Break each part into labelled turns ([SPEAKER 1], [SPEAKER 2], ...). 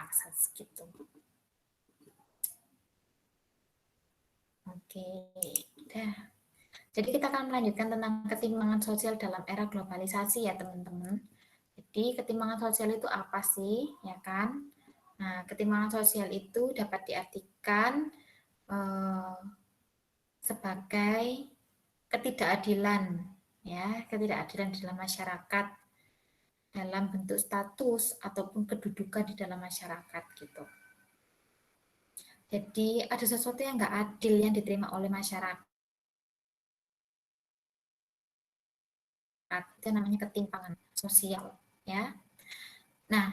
[SPEAKER 1] akses gitu. Oke, udah. Jadi kita akan melanjutkan tentang ketimpangan sosial dalam era globalisasi ya teman-teman. Jadi ketimpangan sosial itu apa sih, ya kan? Nah, ketimpangan sosial itu dapat diartikan sebagai ketidakadilan, ya, ketidakadilan di dalam masyarakat dalam bentuk status ataupun kedudukan di dalam masyarakat gitu. Jadi ada sesuatu yang nggak adil yang diterima oleh masyarakat. Itu namanya ketimpangan sosial, ya. Nah,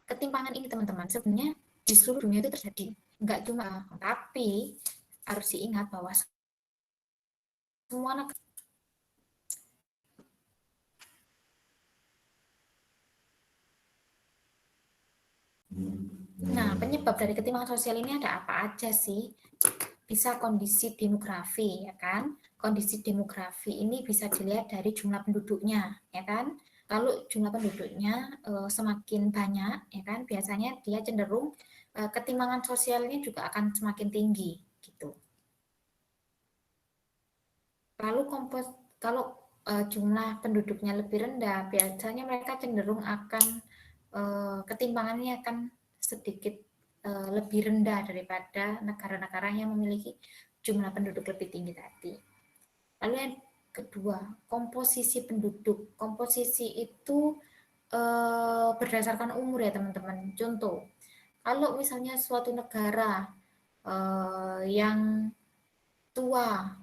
[SPEAKER 1] ketimpangan ini teman-teman sebenarnya di seluruh dunia itu terjadi, nggak cuma, tapi harus diingat bahwa semua negara. Nah, penyebab dari ketimpangan sosial ini ada apa aja sih? Bisa kondisi demografi, ya kan? Kondisi demografi ini bisa dilihat dari jumlah penduduknya, ya kan? Kalau jumlah penduduknya semakin banyak, ya kan? Biasanya dia cenderung ketimpangan sosialnya juga akan semakin tinggi, gitu. Lalu kalau jumlah penduduknya lebih rendah, biasanya mereka cenderung akan ketimpangannya akan sedikit lebih rendah daripada negara-negara yang memiliki jumlah penduduk lebih tinggi tadi. Lalu yang kedua, komposisi penduduk. Komposisi itu berdasarkan umur ya teman-teman. Contoh, kalau misalnya suatu negara yang tua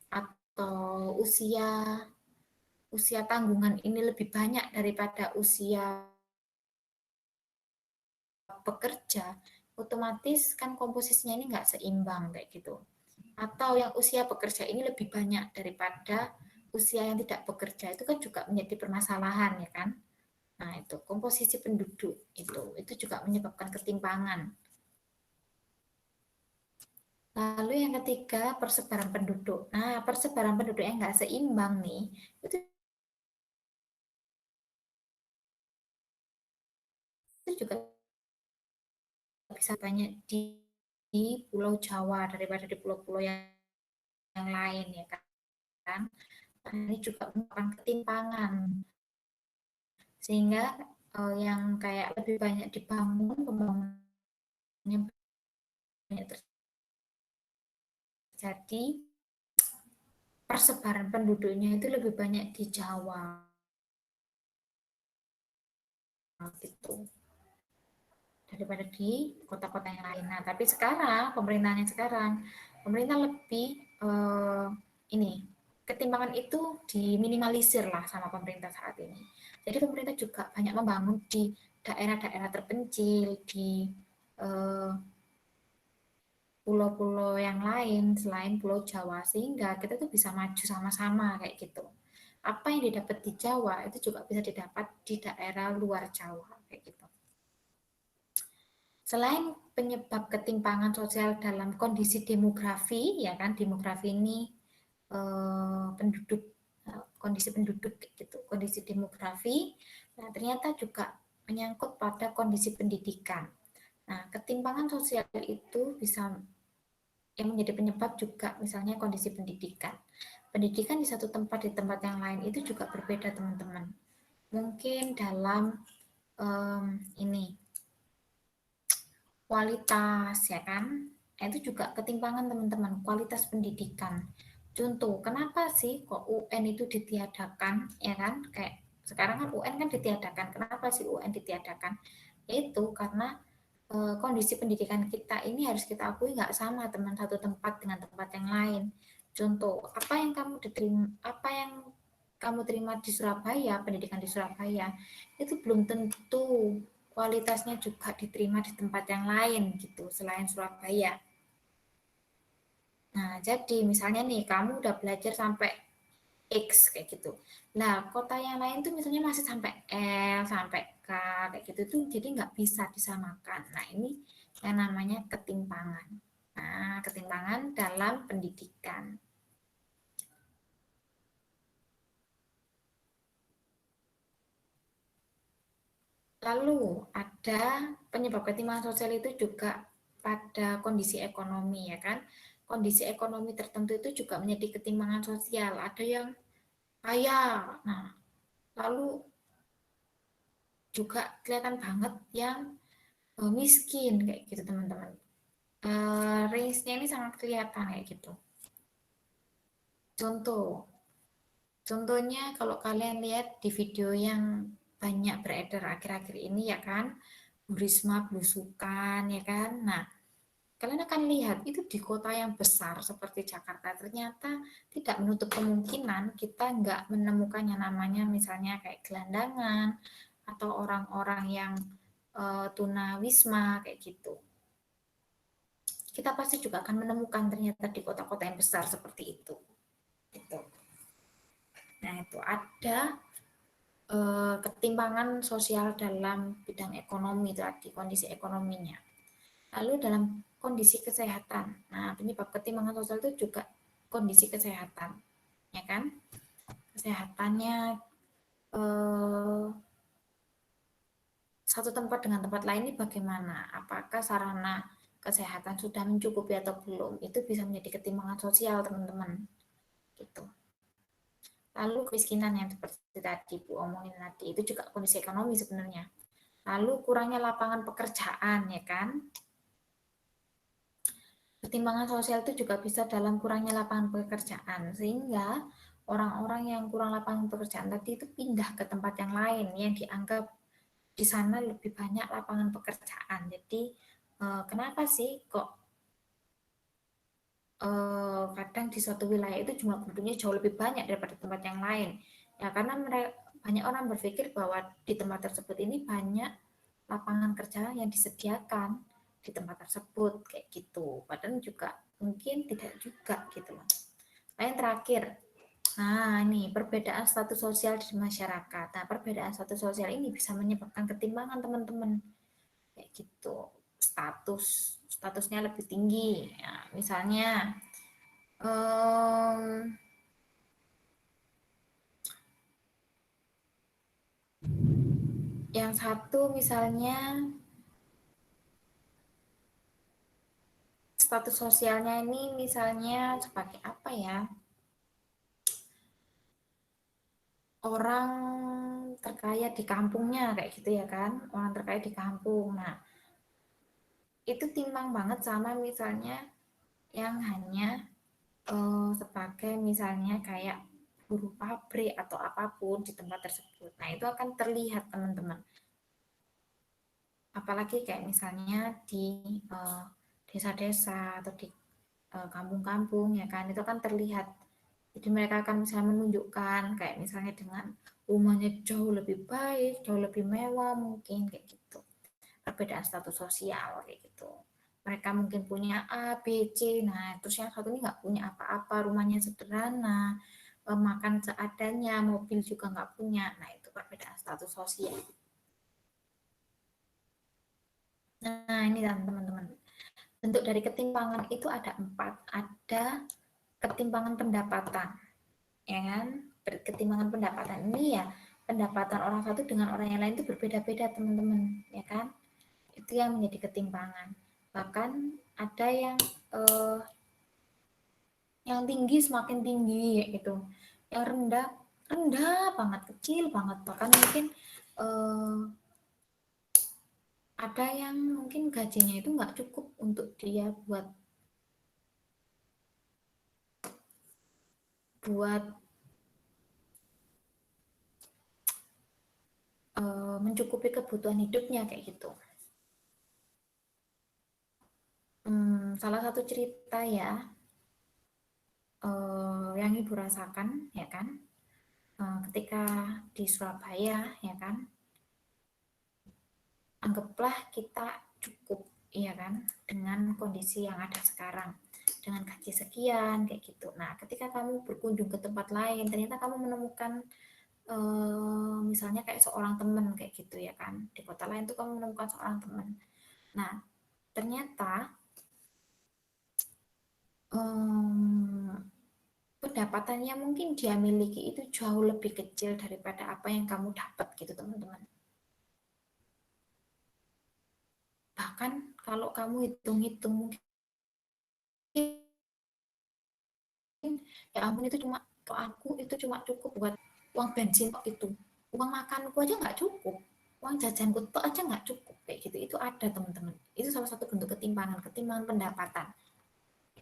[SPEAKER 1] atau usia tanggungan ini lebih banyak daripada usia pekerja, otomatis kan komposisinya ini nggak seimbang kayak gitu. Atau yang usia pekerja ini lebih banyak daripada usia yang tidak bekerja, itu kan juga menjadi permasalahan ya kan. Nah itu komposisi penduduk itu juga menyebabkan ketimpangan. Lalu yang ketiga, persebaran penduduk. Nah, persebaran penduduk yang nggak seimbang nih, itu juga bisa banyak di Pulau Jawa daripada di pulau-pulau yang lain ya kan. Nah, ini juga merupakan ketimpangan sehingga yang kayak lebih banyak dibangun pembangunannya banyak terjadi, persebaran penduduknya itu lebih banyak di Jawa gitu daripada di kota-kota yang lain. Nah, tapi sekarang pemerintah lebih ini ketimpangan itu diminimalisir lah sama pemerintah saat ini. Jadi pemerintah juga banyak membangun di daerah-daerah terpencil, di pulau-pulau yang lain selain Pulau Jawa, sehingga kita tuh bisa maju sama-sama kayak gitu. Apa yang didapat di Jawa itu juga bisa didapat di daerah luar Jawa kayak gitu. Selain penyebab ketimpangan sosial dalam kondisi demografi, ya kan, demografi ini penduduk, kondisi penduduk gitu, kondisi demografi. Nah, ternyata juga menyangkut pada kondisi pendidikan. Nah, ketimpangan sosial itu bisa yang menjadi penyebab juga misalnya kondisi pendidikan. Pendidikan di satu tempat di tempat yang lain itu juga berbeda teman-teman. Mungkin dalam ini kualitas ya kan, itu juga ketimpangan teman-teman, kualitas pendidikan. Contoh, kenapa sih kok UN itu ditiadakan ya kan, kayak sekarang kan UN kan ditiadakan, kenapa sih UN ditiadakan? Itu karena kondisi pendidikan kita ini harus kita akui nggak sama teman, satu tempat dengan tempat yang lain. Contoh, apa yang kamu terima di Surabaya, pendidikan di Surabaya itu belum tentu kualitasnya juga diterima di tempat yang lain gitu selain Surabaya. Nah, jadi misalnya nih kamu udah belajar sampai X kayak gitu. Nah, kota yang lain tuh misalnya masih sampai L, sampai K kayak gitu tuh, jadi nggak bisa disamakan. Nah, ini yang namanya ketimpangan. Nah, ketimpangan dalam pendidikan. Lalu ada penyebab ketimpangan sosial itu juga pada kondisi ekonomi ya kan. Kondisi ekonomi tertentu itu juga menjadi ketimpangan sosial. Ada yang kaya, nah lalu juga kelihatan banget yang miskin kayak gitu teman-teman. Range-nya ini sangat kelihatan kayak gitu. Contoh, contohnya kalau kalian lihat di video yang banyak beredar akhir-akhir ini ya kan, Bu Risma belusukan ya kan. Nah, kalian akan lihat itu di kota yang besar seperti Jakarta ternyata tidak menutup kemungkinan kita nggak menemukan yang namanya misalnya kayak gelandangan atau orang-orang yang tunawisma kayak gitu. Kita pasti juga akan menemukan ternyata di kota-kota yang besar seperti itu. Gitu. Nah, itu ada ketimpangan sosial dalam bidang ekonomi tadi, kondisi ekonominya. Lalu dalam kondisi kesehatan. Nah, penyebab ketimpangan sosial itu juga kondisi kesehatan, ya kan? Kesehatannya satu tempat dengan tempat lain ini bagaimana? Apakah sarana kesehatan sudah mencukupi atau belum? Itu bisa menjadi ketimpangan sosial, teman-teman. Gitu. Lalu kemiskinan yang seperti tadi Bu omongin tadi, itu juga kondisi ekonomi sebenarnya. Lalu kurangnya lapangan pekerjaan, ya kan? Ketimpangan sosial itu juga bisa dalam kurangnya lapangan pekerjaan, sehingga orang-orang yang kurang lapangan pekerjaan tadi itu pindah ke tempat yang lain yang dianggap di sana lebih banyak lapangan pekerjaan. Jadi kenapa sih kok kadang di suatu wilayah itu jumlah penduduknya jauh lebih banyak daripada tempat yang lain? Ya karena mereka, banyak orang berpikir bahwa di tempat tersebut ini banyak lapangan kerja yang disediakan di tempat tersebut kayak gitu. Padahal juga mungkin tidak juga gitu loh. Nah, yang terakhir, nah ini perbedaan status sosial di masyarakat. Nah, perbedaan status sosial ini bisa menyebabkan ketimpangan teman-teman kayak gitu. Statusnya lebih tinggi. Ya, misalnya um, yang satu misalnya status sosialnya ini misalnya sebagai apa ya? Orang terkaya di kampungnya kayak gitu ya kan, orang terkaya di kampung. Nah, itu timbang banget sama misalnya yang hanya sebagai misalnya kayak buruh pabrik atau apapun di tempat tersebut. Nah, itu akan terlihat teman-teman. Apalagi kayak misalnya di desa-desa atau di kampung-kampung ya kan, itu kan terlihat. Jadi mereka akan bisa menunjukkan kayak misalnya dengan rumahnya jauh lebih baik, jauh lebih mewah mungkin kayak gitu. Perbedaan status sosial kayak gitu. Mereka mungkin punya A, B, C, nah terus yang satu ini nggak punya apa-apa, rumahnya sederhana, makan seadanya, mobil juga nggak punya. Nah itu perbedaan status sosial. Nah ini teman-teman, bentuk dari ketimpangan itu ada 4. Ada ketimpangan pendapatan, ya kan? Ketimpangan pendapatan ini ya pendapatan orang satu dengan orang yang lain itu berbeda-beda teman-teman, ya kan? Itu yang menjadi ketimpangan. Bahkan ada yang tinggi semakin tinggi gitu, yang rendah rendah banget, kecil banget, bahkan mungkin eh, ada yang mungkin gajinya itu nggak cukup untuk dia buat buat mencukupi kebutuhan hidupnya kayak gitu. Salah satu cerita ya yang ibu rasakan ya kan, ketika di Surabaya ya kan, anggaplah kita cukup ya kan dengan kondisi yang ada sekarang dengan gaji sekian kayak gitu. Nah, ketika kamu berkunjung ke tempat lain, ternyata kamu menemukan misalnya kayak seorang teman kayak gitu ya kan. Di kota lain tuh kamu menemukan seorang teman. Nah, ternyata pendapatannya mungkin dia miliki itu jauh lebih kecil daripada apa yang kamu dapat gitu teman-teman. Bahkan kalau kamu hitung-hitung mungkin ya ampun itu cuma kok aku itu cuma cukup buat uang bensin kok itu. Uang makanku aja nggak cukup. Uang jajanku tuh aja nggak cukup kayak gitu. Itu ada teman-teman. Itu salah satu bentuk ketimpangan pendapatan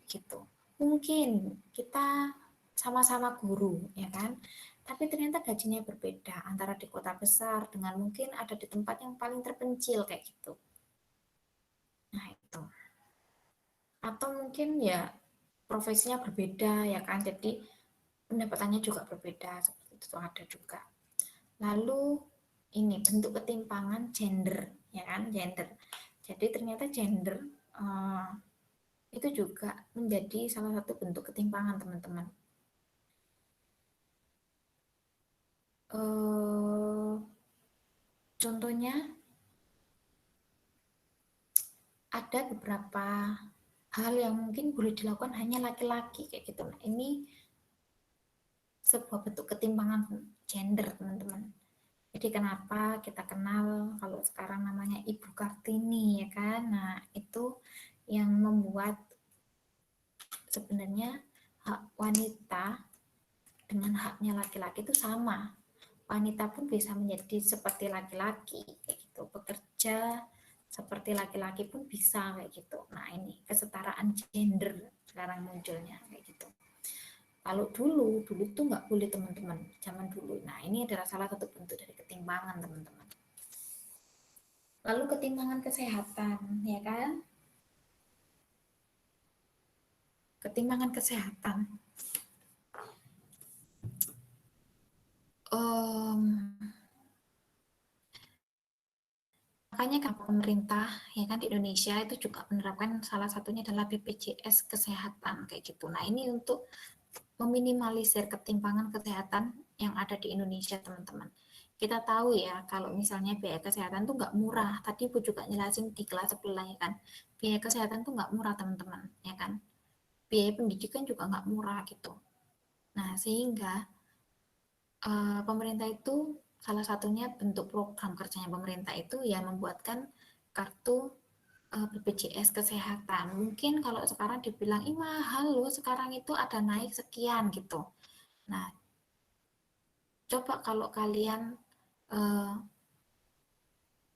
[SPEAKER 1] gitu. Mungkin kita sama-sama guru ya kan, tapi ternyata gajinya berbeda antara di kota besar dengan mungkin ada di tempat yang paling terpencil kayak gitu. Nah itu, atau mungkin ya profesinya berbeda ya kan, jadi pendapatannya juga berbeda, seperti itu ada juga. Lalu ini bentuk ketimpangan gender ya kan, gender. Jadi ternyata gender itu juga menjadi salah satu bentuk ketimpangan teman-teman. Contohnya ada beberapa hal yang mungkin boleh dilakukan hanya laki-laki kayak gitu. Nah, ini sebuah bentuk ketimpangan gender, teman-teman. Jadi kenapa kita kenal kalau sekarang namanya Ibu Kartini ya kan? Nah, itu yang membuat sebenarnya hak wanita dengan haknya laki-laki itu sama. Wanita pun bisa menjadi seperti laki-laki kayak gitu, bekerja seperti laki-laki pun bisa kayak gitu. Nah, ini kesetaraan gender sekarang munculnya kayak gitu. Kalau dulu tuh nggak boleh teman-teman, zaman dulu. Nah, ini adalah salah satu bentuk dari ketimpangan teman-teman. Lalu ketimpangan kesehatan, ya kan? Ketimpangan kesehatan. Um, Makanya kan pemerintah ya kan di Indonesia itu juga menerapkan salah satunya adalah BPJS kesehatan kayak gitu. Nah, ini untuk meminimalisir ketimpangan kesehatan yang ada di Indonesia, teman-teman. Kita tahu ya, kalau misalnya biaya kesehatan tuh nggak murah. Tadi Bu juga jelasin di kelas sebelah ya kan. Biaya kesehatan tuh nggak murah, teman-teman, ya kan. Biaya pendidikan juga nggak murah gitu. Nah, sehingga pemerintah itu salah satunya bentuk program kerjanya pemerintah itu ya membuatkan kartu BPJS kesehatan. Mungkin kalau sekarang dibilang, ih mahal loh, sekarang itu ada naik sekian gitu. Nah, coba kalau kalian uh,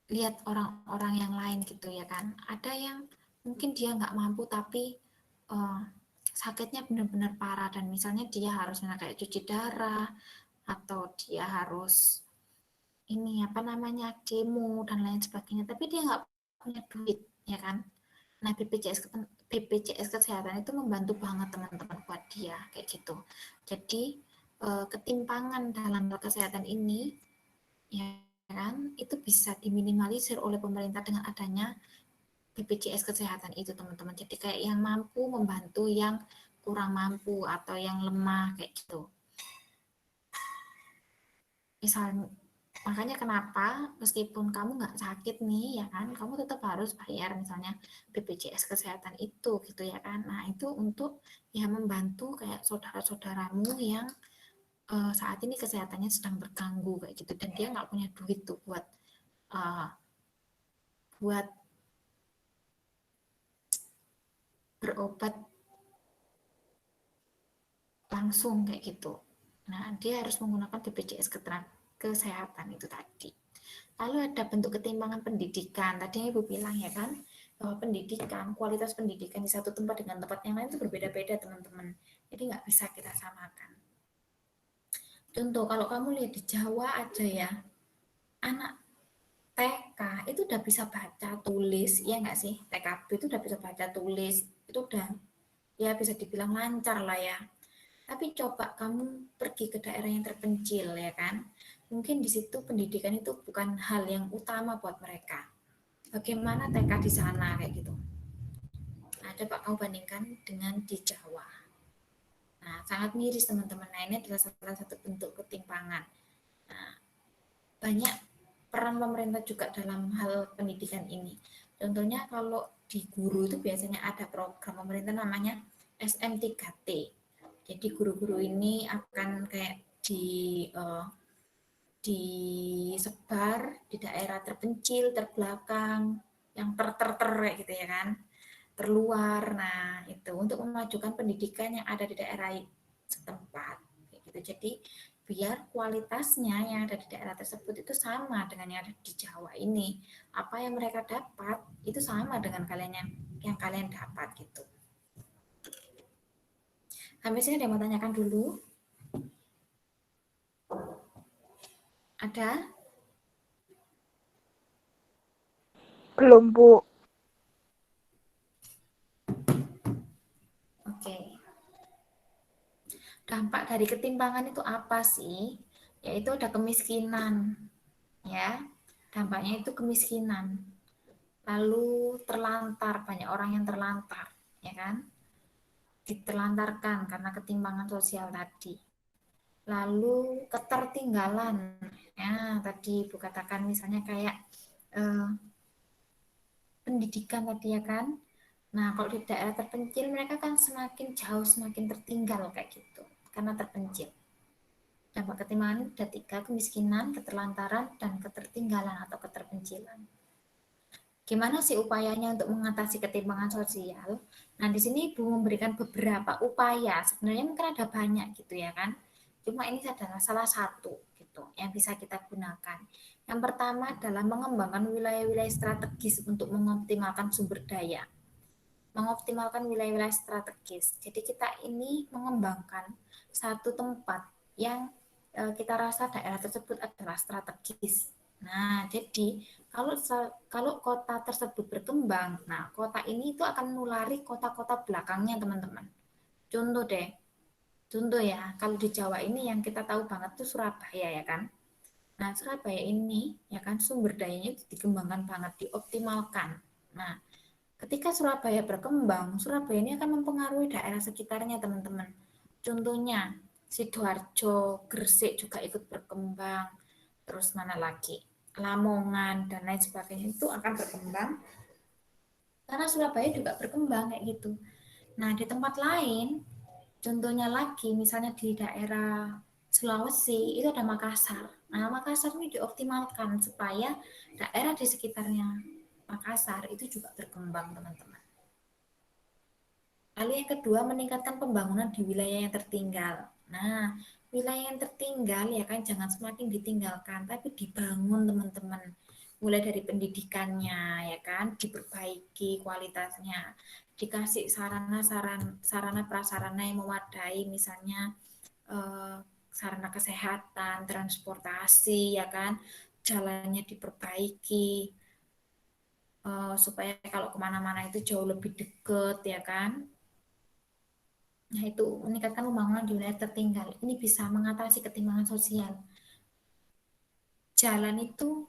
[SPEAKER 1] lihat orang-orang yang lain gitu ya kan, ada yang mungkin dia nggak mampu tapi uh, sakitnya benar-benar parah dan misalnya dia harus kayak cuci darah atau dia harus ini apa namanya kemo dan lain sebagainya, tapi dia nggak punya duit ya kan. Nah, BPJS kesehatan itu membantu banget teman-teman buat dia kayak gitu. Jadi ketimpangan dalam kesehatan ini ya kan itu bisa diminimalisir oleh pemerintah dengan adanya BPJS kesehatan itu teman-teman. Jadi kayak yang mampu membantu yang kurang mampu atau yang lemah kayak gitu. Misalnya makanya kenapa meskipun kamu nggak sakit nih ya kan, kamu tetap harus bayar misalnya BPJS kesehatan itu gitu ya kan. Nah, itu untuk ya membantu kayak saudara-saudaramu yang saat ini kesehatannya sedang terganggu kayak gitu dan dia nggak punya duit tuh buat uh, buat berobat langsung kayak gitu. Nah, dia harus menggunakan BPJS kesehatan itu tadi. Lalu ada bentuk ketimpangan pendidikan. Tadi Ibu bilang ya kan, bahwa pendidikan, kualitas pendidikan di satu tempat dengan tempat yang lain itu berbeda-beda teman-teman. Jadi nggak bisa kita samakan. Contoh, kalau kamu lihat di Jawa aja ya, anak TK itu udah bisa baca tulis, ya nggak sih? TKB itu udah bisa baca tulis, itu udah ya bisa dibilang lancar lah ya. Tapi coba kamu pergi ke daerah yang terpencil ya kan, mungkin di situ pendidikan itu bukan hal yang utama buat mereka. Bagaimana TK di sana kayak gitu. Nah, coba kamu bandingkan dengan di Jawa. Nah, sangat miris teman-teman. Nah, ini adalah salah satu bentuk ketimpangan. Nah, banyak peran pemerintah juga dalam hal pendidikan ini. Contohnya kalau di guru itu biasanya ada program pemerintah namanya SM3T. Jadi guru-guru ini akan kayak disebar di daerah terpencil, terbelakang, yang ter gitu ya kan, terluar. Nah, itu untuk memajukan pendidikan yang ada di daerah setempat. Kayak gitu. Jadi biar kualitasnya yang ada di daerah tersebut itu sama dengan yang ada di Jawa ini. Apa yang mereka dapat itu sama dengan kalian yang kalian dapat gitu. Sampai sini ada yang mau tanyakan dulu? Ada?
[SPEAKER 2] Belum, Bu.
[SPEAKER 1] Oke. Dampak dari ketimpangan itu apa sih? Yaitu ada kemiskinan, ya. Dampaknya itu kemiskinan. Lalu terlantar, banyak orang yang terlantar, ya kan? Diterlantarkan karena ketimpangan sosial tadi. Lalu ketertinggalan, ya tadi Bu katakan misalnya kayak pendidikan tadi ya kan. Nah, kalau di daerah terpencil mereka kan semakin jauh, semakin tertinggal kayak gitu, karena terpencil. Dampak ketimpangan ada 3, kemiskinan, keterlantaran, dan ketertinggalan atau keterpencilan. Gimana sih upayanya untuk mengatasi ketimpangan sosial? Nah, di sini Ibu memberikan beberapa upaya. Sebenarnya mungkin ada banyak gitu ya kan. Cuma ini adalah salah satu gitu yang bisa kita gunakan. Yang pertama adalah mengembangkan wilayah-wilayah strategis untuk mengoptimalkan sumber daya. Mengoptimalkan wilayah-wilayah strategis. Jadi kita ini mengembangkan satu tempat yang kita rasa daerah tersebut adalah strategis. Nah, jadi kalau kota tersebut berkembang, nah kota ini itu akan menulari kota-kota belakangnya, teman-teman. Contoh deh, contoh ya, kalau di Jawa ini yang kita tahu banget tuh Surabaya ya kan. Nah, Surabaya ini ya kan sumber dayanya dikembangkan banget, dioptimalkan. Nah, ketika Surabaya berkembang, Surabaya ini akan mempengaruhi daerah sekitarnya, teman-teman. Contohnya, Sidoarjo, Gresik juga ikut berkembang. Terus mana lagi? Lamongan dan lain sebagainya itu akan berkembang karena Surabaya juga berkembang kayak gitu. Nah, di tempat lain, contohnya lagi misalnya di daerah Sulawesi itu ada Makassar. Nah, Makassar ini dioptimalkan supaya daerah di sekitarnya Makassar itu juga berkembang, teman-teman. Lalu yang kedua, meningkatkan pembangunan di wilayah yang tertinggal. Nah, wilayah yang tertinggal ya kan jangan semakin ditinggalkan, tapi dibangun, teman-teman. Mulai dari pendidikannya ya kan, diperbaiki kualitasnya, dikasih sarana prasarana yang memadai, misalnya sarana kesehatan, transportasi ya kan, jalannya diperbaiki supaya kalau kemana-mana itu jauh lebih deket ya kan. Nah, itu meningkatkan pembangunan di wilayah tertinggal. Ini bisa mengatasi ketimpangan sosial. Jalan itu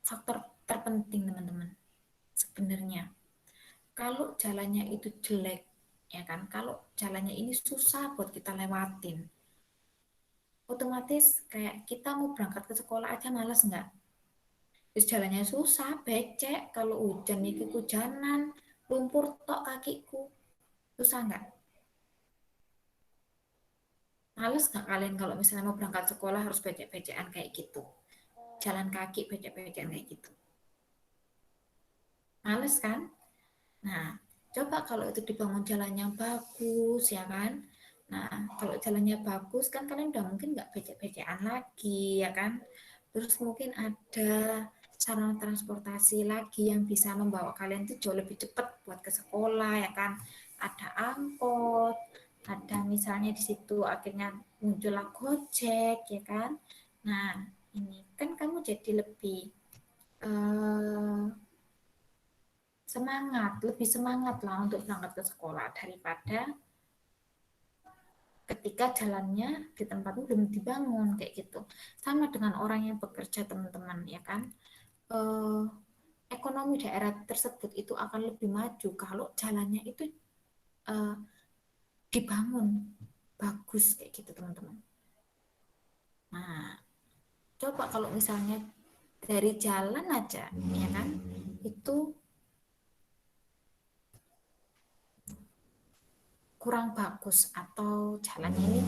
[SPEAKER 1] faktor terpenting, teman-teman. Sebenarnya. Kalau jalannya itu jelek, ya kan? Kalau jalannya ini susah buat kita lewatin, otomatis kayak kita mau berangkat ke sekolah aja males nggak? Terus jalannya susah, becek, kalau hujan nih kehujanan, lumpur tok kakiku. Susah nggak? Males nggak kalian kalau misalnya mau berangkat sekolah harus becek-becekan kayak gitu? Jalan kaki becek-becekan kayak gitu. Males kan? Nah, coba kalau itu dibangun jalan yang bagus, ya kan? Nah, kalau jalannya bagus kan kalian udah mungkin nggak becek-becekan lagi, ya kan? Terus mungkin ada sarana transportasi lagi yang bisa membawa kalian tuh jauh lebih cepat buat ke sekolah, ya kan? Ada angkot, ada misalnya di situ akhirnya muncullah Gojek, ya kan? Nah, ini kan kamu jadi lebih lebih semangat lah untuk berangkat ke sekolah daripada ketika jalannya di tempatmu belum dibangun kayak gitu. Sama dengan orang yang bekerja, teman-teman, ya kan. Ekonomi daerah tersebut itu akan lebih maju kalau jalannya itu dibangun bagus kayak gitu teman-teman. Nah, coba kalau misalnya dari jalan aja, ya kan, itu kurang bagus atau jalannya ini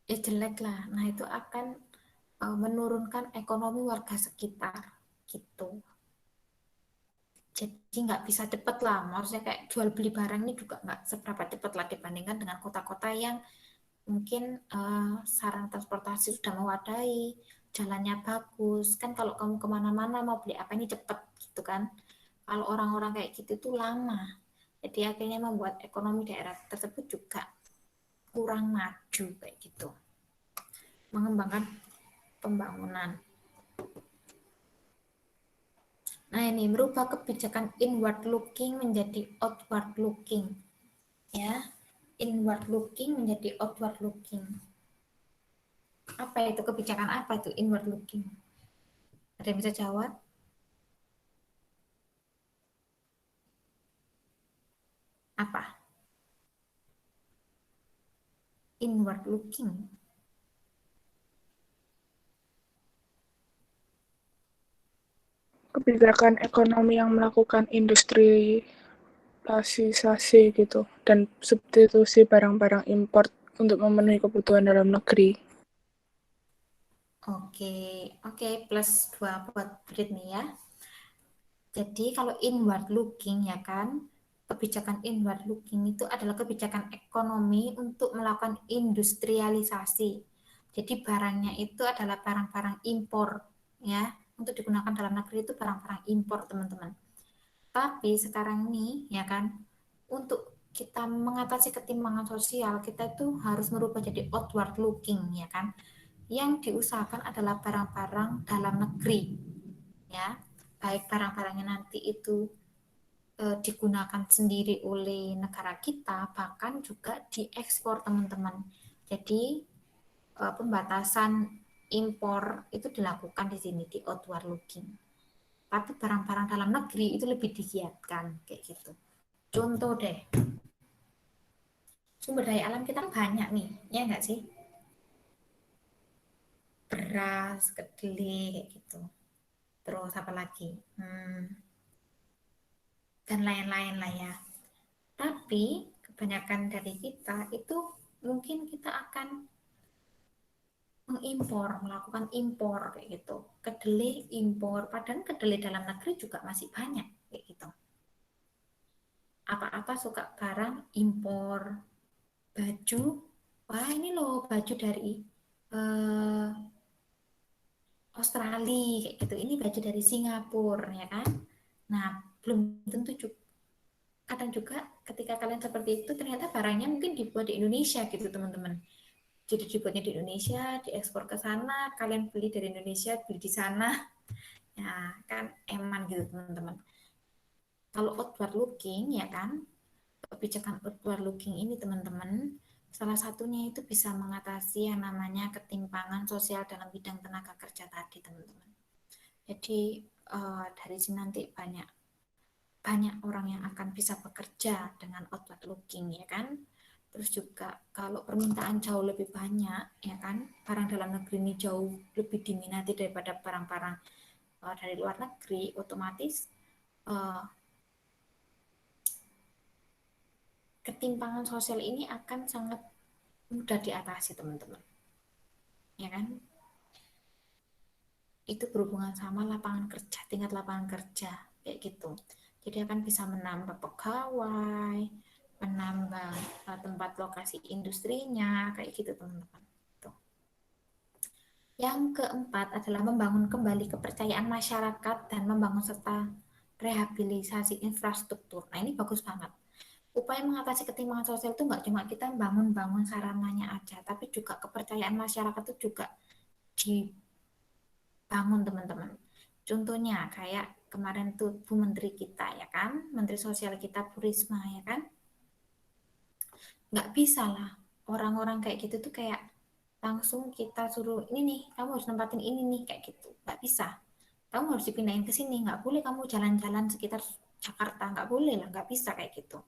[SPEAKER 1] ya jelek lah. Nah, itu akan menurunkan ekonomi warga sekitar gitu. Jadi nggak bisa cepet lah, maksudnya kayak jual beli barang ini juga nggak seberapa cepet lah dibandingkan dengan kota-kota yang mungkin sarana transportasi sudah mewadai, jalannya bagus. Kan kalau kamu kemana-mana mau beli apa ini cepet gitu kan. Kalau orang-orang kayak gitu tuh lama. Jadi akhirnya membuat ekonomi daerah tersebut juga kurang maju kayak gitu. Mengembangkan pembangunan. Nah, ini merubah kebijakan inward looking menjadi outward looking. Ya, inward looking menjadi outward looking. Apa itu kebijakan apa itu inward looking? Ada yang bisa jawab? Apa? Inward looking.
[SPEAKER 2] Kebijakan ekonomi yang melakukan industrialisasi gitu dan substitusi barang-barang import untuk memenuhi kebutuhan dalam negeri.
[SPEAKER 1] Oke, oke, plus 2 buat Britney ya. Jadi kalau inward looking ya kan, kebijakan inward looking itu adalah kebijakan ekonomi untuk melakukan industrialisasi. Jadi barangnya itu adalah barang-barang impor ya, untuk digunakan dalam negeri itu barang-barang impor teman-teman. Tapi sekarang ini ya kan, untuk kita mengatasi ketimpangan sosial, kita itu harus merubah jadi outward looking ya kan. Yang diusahakan adalah barang-barang dalam negeri ya, baik barang-barangnya nanti itu digunakan sendiri oleh negara kita, bahkan juga diekspor teman-teman. Jadi pembatasan impor itu dilakukan di sini di outward looking. Tapi barang-barang dalam negeri itu lebih digiatkan kayak gitu. Contoh deh, sumber daya alam kita banyak nih, ya enggak sih? Beras, kedelai kayak gitu. Terus apa lagi? Dan lain-lain lah ya. Tapi kebanyakan dari kita itu mungkin kita akan mengimpor, melakukan impor kayak gitu. Kedelai impor, padahal kedelai dalam negeri juga masih banyak kayak gitu. Apa-apa suka barang impor, baju, wah ini loh baju dari eh, Australia kayak gitu. Ini baju dari Singapura ya kan. Nah, belum tentu juga kadang juga ketika kalian seperti itu ternyata barangnya mungkin dibuat di Indonesia gitu teman-teman. Jadi dibuatnya di Indonesia, diekspor ke sana, kalian beli dari Indonesia, beli di sana, ya kan eman gitu teman-teman. Kalau outward looking ya kan, kebijakan outward looking ini teman-teman, salah satunya itu bisa mengatasi yang namanya ketimpangan sosial dalam bidang tenaga kerja tadi teman-teman. Jadi dari sini nanti banyak banyak orang yang akan bisa bekerja dengan outward looking ya kan. Terus juga kalau permintaan jauh lebih banyak ya kan, barang dalam negeri ini jauh lebih diminati daripada barang-barang dari luar negeri, otomatis uh, ketimpangan sosial ini akan sangat mudah diatasi teman-teman. Ya kan? Itu berhubungan sama lapangan kerja, tingkat lapangan kerja kayak gitu. Jadi akan bisa menambah pegawai, menambah tempat lokasi industrinya kayak gitu teman-teman. Tuh. Yang keempat adalah membangun kembali kepercayaan masyarakat dan membangun serta rehabilitasi infrastruktur. Nah ini bagus banget. Upaya mengatasi ketimpangan sosial itu nggak cuma kita bangun-bangun sarananya aja, tapi juga kepercayaan masyarakat itu juga dibangun teman-teman. Contohnya kayak kemarin tuh Bu Menteri kita ya kan, Menteri Sosial kita Bu Risma ya kan, nggak bisa lah orang-orang kayak gitu tuh kayak langsung kita suruh ini nih kamu harus nempatin ini nih kayak gitu, nggak bisa, kamu harus dipindahin ke sini, nggak boleh kamu jalan-jalan sekitar Jakarta, nggak boleh lah, nggak bisa kayak gitu,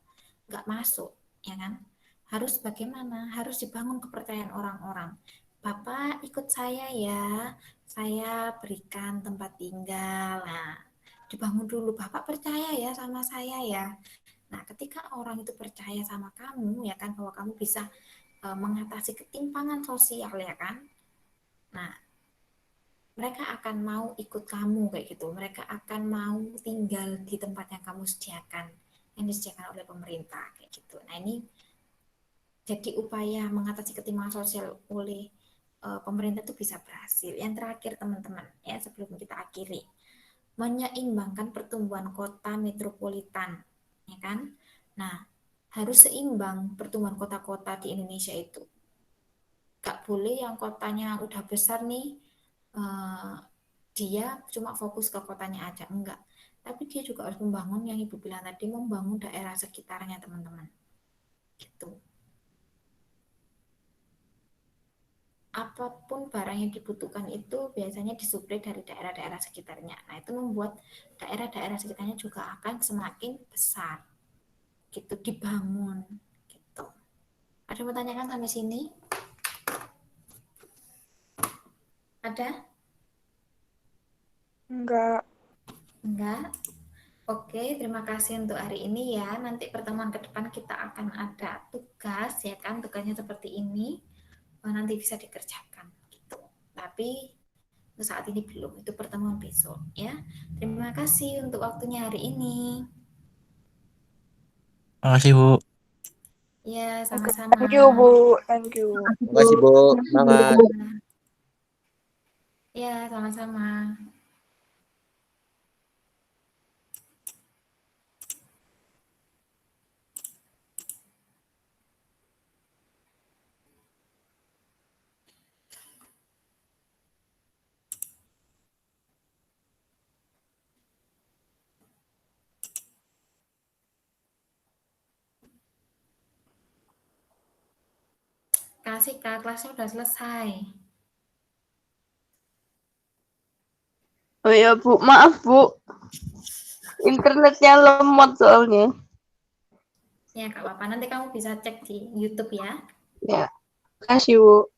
[SPEAKER 1] nggak masuk, ya kan? Harus bagaimana? Harus dibangun kepercayaan orang-orang. Bapak ikut saya ya, saya berikan tempat tinggal. Nah, dibangun dulu, Bapak percaya ya sama saya ya. Nah, ketika orang itu percaya sama kamu, ya kan, bahwa kamu bisa mengatasi ketimpangan sosial, ya kan. Nah, mereka akan mau ikut kamu kayak gitu. Mereka akan mau tinggal di tempat yang kamu sediakan, yang disediakan oleh pemerintah kayak gitu. Nah, ini jadi upaya mengatasi ketimpangan sosial oleh pemerintah itu bisa berhasil. Yang terakhir teman-teman, ya sebelum kita akhiri, menyeimbangkan pertumbuhan kota metropolitan, ya kan? Nah, harus seimbang pertumbuhan kota-kota di Indonesia itu. Gak boleh yang kotanya udah besar nih, dia cuma fokus ke kotanya aja, enggak. Tapi dia juga harus membangun yang Ibu bilang tadi, membangun daerah sekitarnya teman-teman. Gitu. Apapun barang yang dibutuhkan itu biasanya disuplai dari daerah-daerah sekitarnya. Nah, itu membuat daerah-daerah sekitarnya juga akan semakin besar. Gitu, dibangun. Gitu. Ada yang mau tanyakan sampai sini? Ada?
[SPEAKER 2] Enggak.
[SPEAKER 1] Enggak? Oke, terima kasih untuk hari ini ya. Nanti pertemuan ke depan kita akan ada tugas, ya kan? Tugasnya seperti ini. Nanti bisa dikerjakan gitu. Tapi untuk saat ini belum. Itu pertemuan besok ya. Terima kasih untuk waktunya hari ini.
[SPEAKER 3] Makasih, Bu.
[SPEAKER 1] Ya,
[SPEAKER 2] Oke,
[SPEAKER 1] sama-sama.
[SPEAKER 2] thank you, Bu. Thank you.
[SPEAKER 3] Makasih, Bu. Semangat.
[SPEAKER 1] Ya, sama-sama. Kasih Kak, kelasnya udah selesai.
[SPEAKER 4] Oh ya Bu, maaf Bu. Internetnya lemot soalnya.
[SPEAKER 1] Ya, Kak apa-apa. Nanti kamu bisa cek di YouTube ya.
[SPEAKER 4] Ya, kasih Bu.